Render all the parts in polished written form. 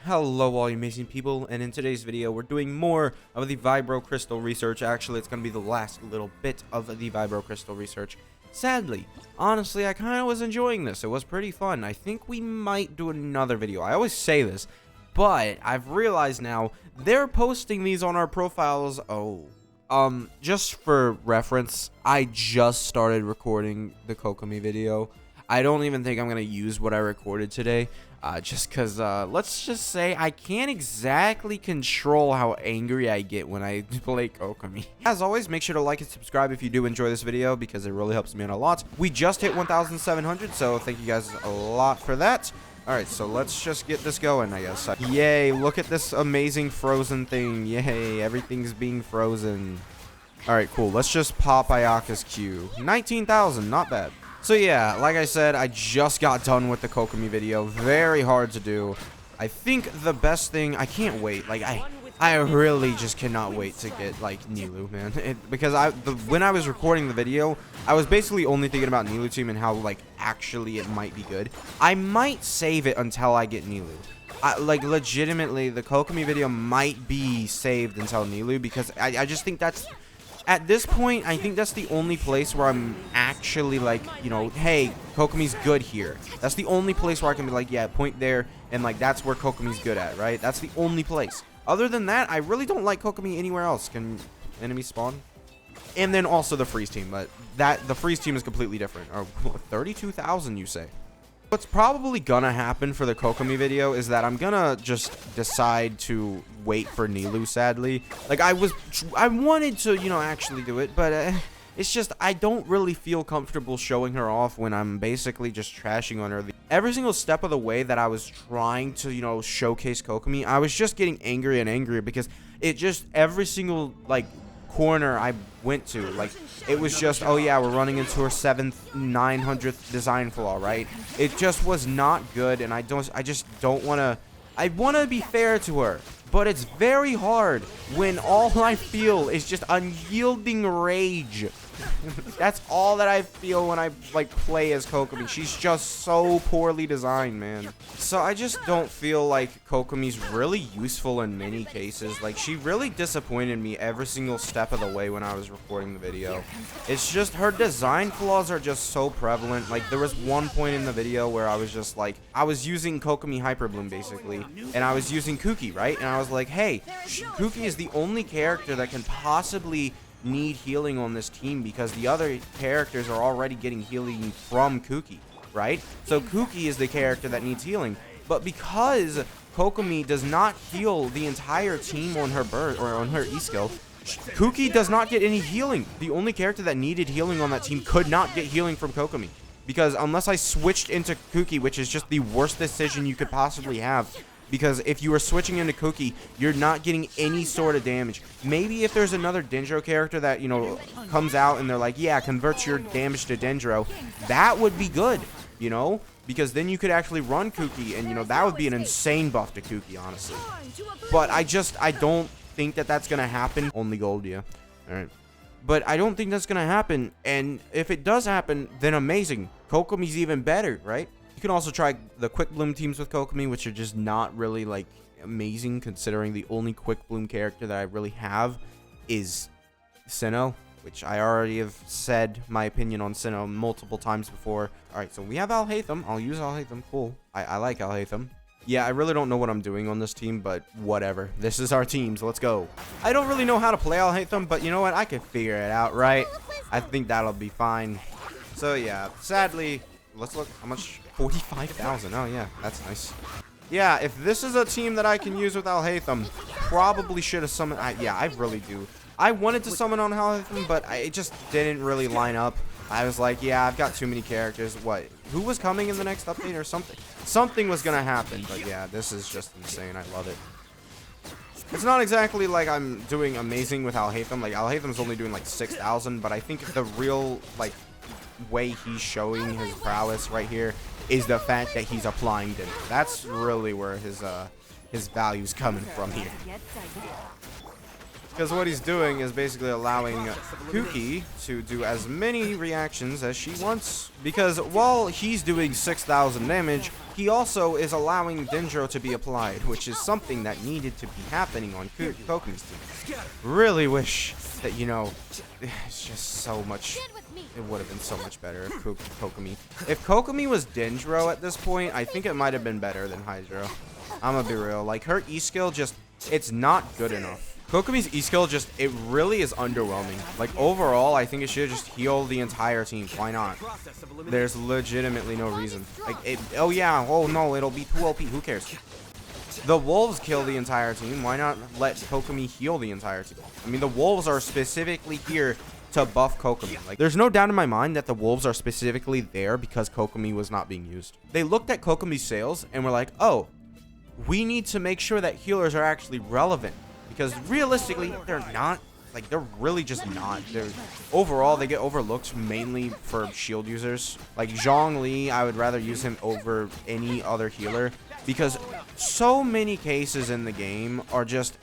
Hello all you amazing people, and in today's video we're doing more of the Vibro Crystal Research. Actually, it's going to be the last little bit of the Vibro Crystal Research. Sadly, honestly, I kind of was enjoying this. It was pretty fun. I think we might do another video. I always say this, but I've realized now they're posting these on our profiles. Just for reference, I just started recording the Kokomi video. I don't even think I'm going to use what I recorded today. Just because, let's just say I can't exactly control how angry I get when I play Kokomi. As always, make sure to like and subscribe if you do enjoy this video, because it really helps me out a lot. We just hit 1,700, so thank you guys a lot for that. Alright, so let's just get this going, I guess. Yay, look at this amazing frozen thing. Yay, everything's being frozen. Alright, cool. Let's just pop Ayaka's Q. 19,000, not bad. So yeah, like I said, I just got done with the Kokomi video. Very hard to do. I think the best thing, I can't wait. Like, I really just cannot wait to get, like, Nilou, man. Because when I was recording the video, I was basically only thinking about Nilou team and how, like, actually it might be good. I might save it until I get Nilou. Like, legitimately, the Kokomi video might be saved until Nilou, because I just think that's... At this point, I think that's the only place where I'm actually like, you know, hey, Kokomi's good here. That's the only place where I can be like, yeah, point there, and like, that's where Kokomi's good at, right? That's the only place. Other than that, I really don't like Kokomi anywhere else. Can enemies spawn? And then also the freeze team, but the freeze team is completely different. Or 32,000, you say? What's probably gonna happen for the Kokomi video is that I'm gonna just decide to wait for Nilou, sadly. Like, I wanted to, you know, actually do it, but it's just, I don't really feel comfortable showing her off when I'm basically just trashing on her. Every single step of the way that I was trying to, you know, showcase Kokomi, I was just getting angrier and angrier, because it just, every single, like, corner I went to, like, it was just, oh yeah, we're running into her 7th, 900th design flaw, right? It just was not good, and I just don't want to, I want to be fair to her, but it's very hard when all I feel is just unyielding rage. That's all that I feel when I, like, play as Kokomi. She's just so poorly designed, man. So I just don't feel like Kokomi's really useful in many cases. Like, she really disappointed me every single step of the way when I was recording the video. It's just, her design flaws are just so prevalent. Like, there was one point in the video where I was just like, I was using Kokomi Hyper Bloom, basically, and I was using Kuki, right? And I was like, hey, Kuki is the only character that can possibly need healing on this team, because the other characters are already getting healing from Kuki, right? So Kuki is the character that needs healing, but because Kokomi does not heal the entire team on her burst or on her E-skill, Kuki does not get any healing. The only character that needed healing on that team could not get healing from Kokomi, because unless I switched into Kuki, which is just the worst decision you could possibly have, because if you are switching into Kuki, you're not getting any sort of damage. Maybe if there's another Dendro character that, you know, comes out and they're like, yeah, converts your damage to Dendro, that would be good, you know? Because then you could actually run Kuki, and, you know, that would be an insane buff to Kuki, honestly. But I don't think that that's going to happen. Only gold, yeah. Alright. But I don't think that's going to happen, and if it does happen, then amazing. Kokomi's even better, right? You can also try the Quick Bloom teams with Kokomi, which are just not really, like, amazing, considering the only Quick Bloom character that I really have is Sinnoh, which I already have said my opinion on Sinnoh multiple times before. Alright, so we have Alhaitham. I'll use Alhaitham. Cool. I like Alhaitham. Yeah, I really don't know what I'm doing on this team, but whatever. This is our team, so let's go. I don't really know how to play Alhaitham, but you know what? I can figure it out, right? I think that'll be fine. So yeah, sadly, let's look. How much? 45,000. Oh yeah, that's nice. Yeah, if this is a team that I can use with Alhaitham, probably should have summoned. Yeah, I really do. I wanted to summon on Alhaitham, but it just didn't really line up. I was like, yeah, I've got too many characters. What? Who was coming in the next update or something? Something was gonna happen, but yeah, this is just insane. I love it. It's not exactly like I'm doing amazing with Alhaitham. Like, Alhaitham's only doing like 6,000, but I think the real, like, way he's showing his prowess right here is the fact that he's applying Dinner. That's really where his value's coming from here. Because what he's doing is basically allowing Kuki to do as many reactions as she wants. Because while he's doing 6,000 damage, he also is allowing Dendro to be applied, which is something that needed to be happening on Kokumi's team. Really wish that, you know, it's just so much. It would have been so much better if Kokumi. If Kokumi was Dendro at this point, I think it might have been better than Hydro. I'm gonna be real. Like, her E-skill just, it's not good enough. Kokumi's E-skill just, it really is underwhelming. Like, overall, I think it should just heal the entire team. Why not? There's legitimately no reason. Like, oh yeah, oh no, it'll be 2 OP. Who cares? The wolves kill the entire team. Why not let Kokumi heal the entire team? I mean, the wolves are specifically here to buff Kokumi. Like, there's no doubt in my mind that the wolves are specifically there because Kokumi was not being used. They looked at Kokumi's sales and were like, oh, we need to make sure that healers are actually relevant. Because realistically, they're not. Like, they're really just not. They're, overall, they get overlooked mainly for shield users. Like, Zhongli, I would rather use him over any other healer. Because so many cases in the game are just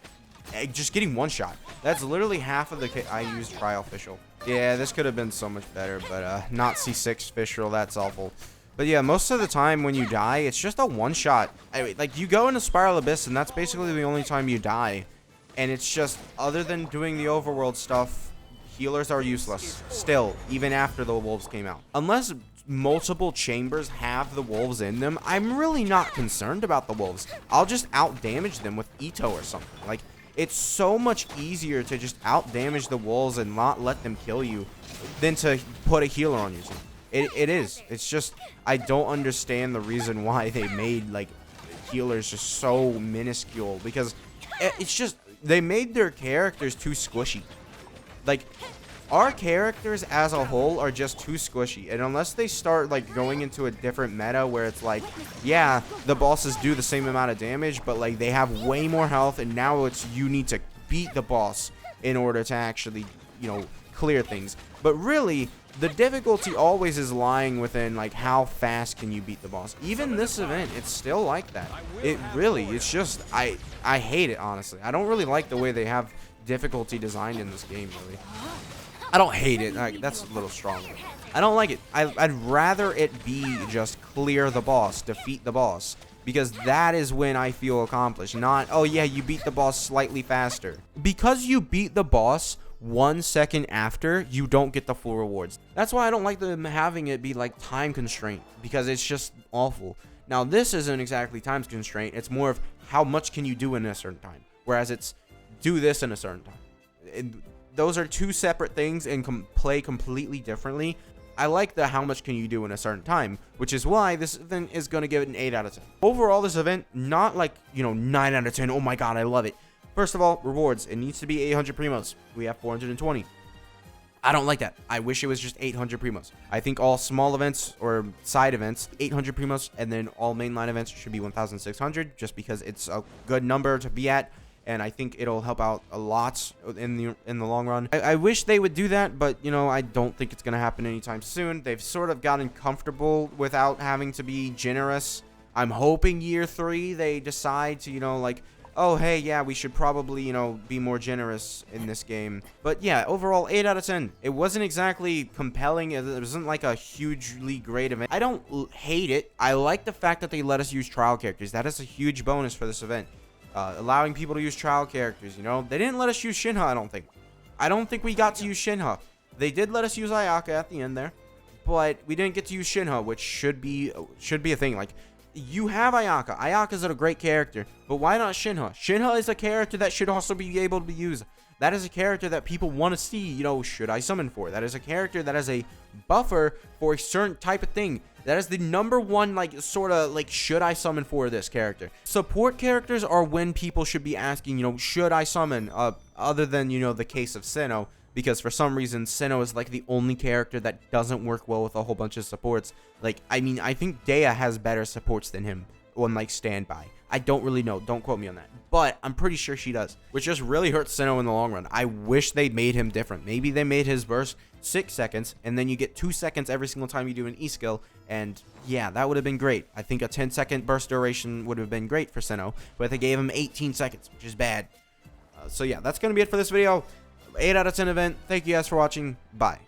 getting one shot. That's literally half of the I used Trial Fischl. Yeah, this could have been so much better, but not C6 Fischl, that's awful. But yeah, most of the time when you die, it's just a one shot. Like, you go into Spiral Abyss, and that's basically the only time you die. And it's just, other than doing the overworld stuff, healers are useless. Still, even after the wolves came out. Unless multiple chambers have the wolves in them, I'm really not concerned about the wolves. I'll just out-damage them with Ito or something. Like, it's so much easier to just out-damage the wolves and not let them kill you than to put a healer on your team. It is. It's just, I don't understand the reason why they made, like, healers just so minuscule. Because it's just, they made their characters too squishy. Like, our characters as a whole are just too squishy. And unless they start, like, going into a different meta where it's like, yeah, the bosses do the same amount of damage, but, like, they have way more health, and now it's you need to beat the boss in order to actually, you know, clear things. But really, the difficulty always is lying within, like, how fast can you beat the boss. Even this event, it's still like that. It really, it's just, I hate it, honestly. I don't really like the way they have difficulty designed in this game, really. I don't hate it. That's a little strong. I don't like it. I'd rather it be just clear the boss, defeat the boss. Because that is when I feel accomplished. Not, oh yeah, you beat the boss slightly faster. Because you beat the boss 1 second after, you don't get the full rewards. That's why I don't like them having it be like time constraint, because it's just awful. Now, this isn't exactly time constraint. It's more of how much can you do in a certain time. Whereas it's do this in a certain time. Those are two separate things and play completely differently. I like the how much can you do in a certain time, which is why this event is going to give it an 8 out of 10. Overall, this event, not like, you know, 9 out of 10. Oh my god, I love it. First of all, rewards. It needs to be 800 primos. We have 420. I don't like that. I wish it was just 800 primos. I think all small events or side events, 800 primos, and then all mainline events should be 1,600, just because it's a good number to be at. And I think it'll help out a lot in the long run. I wish they would do that, but, you know, I don't think it's going to happen anytime soon. They've sort of gotten comfortable without having to be generous. I'm hoping year 3 they decide to, you know, like, oh, hey, yeah, we should probably, you know, be more generous in this game. But yeah, overall, 8 out of 10. It wasn't exactly compelling. It wasn't like a hugely great event. I don't hate it. I like the fact that they let us use trial characters. That is a huge bonus for this event. Allowing people to use trial characters, you know. They didn't let us use Shinha, I don't think. I don't think we got to use Shinha. They did let us use Ayaka at the end there, but we didn't get to use Shinha, which should be a thing. Like, you have Ayaka. Ayaka's a great character, but why not Shinha? Shinha is a character that should also be able to be used. That is a character that people want to see, you know, should I summon for. That is a character that is a buffer for a certain type of thing. That is the #1, like, sort of, like, should I summon for this character? Support characters are when people should be asking, you know, should I summon? Other than, you know, the case of Sinnoh, because for some reason, Sinnoh is, like, the only character that doesn't work well with a whole bunch of supports. Like, I mean, I think Dea has better supports than him on, like, standby. I don't really know. Don't quote me on that. But I'm pretty sure she does, which just really hurts Sinnoh in the long run. I wish they made him different. Maybe they made his burst 6 seconds, and then you get 2 seconds every single time you do an E-skill, and yeah, that would have been great. I think a 10-second burst duration would have been great for Sinnoh, but they gave him 18 seconds, which is bad. So yeah, that's going to be it for this video. 8 out of 10 event. Thank you guys for watching. Bye.